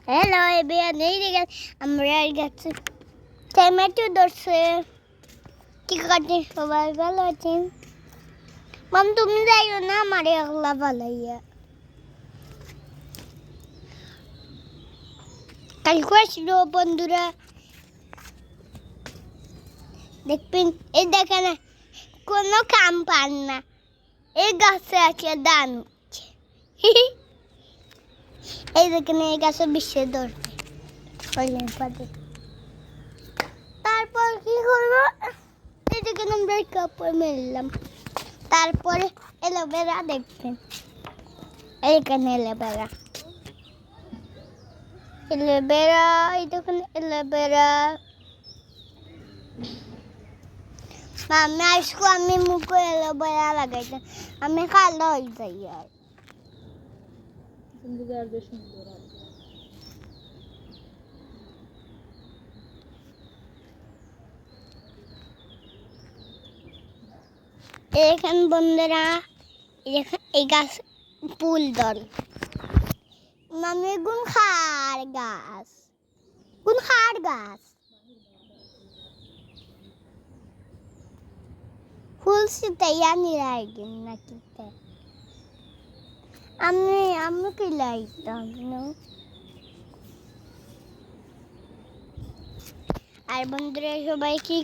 hello এবিয়া নেই রে আমরা গেছি টমেটো ধরছে কি করতে সবাই ভালো আছেন মাম তুমি যাইও না আমার একলা ভালাইয়া কালকে আসলো বন্ধুরা দেখবেন এই দেখেন কোনো কাম পান না এই গাছে আছে দান এই দেখেন এই গাছে বিশ্বে ধরবে তারপর কি করবো এই দেখেন আমরা কাপড় মেললাম তারপরে এলোভেরা দেখবেন এইখানে এলোভেরা এলোভেরা এই দেখেন এলোভেরা আমি আজকে আমি মুখে এলোভেরা লাগাইতাম আমি কালো হয়ে যাই আর এখানে বন্ধুরা এই গাছ ফুল ধরে মানে গুন খার গাছ ফুল সিটাইয়া নিরাইদিন নাকি আমি কি লাইতাম আর বন্ধুরা সবাই কি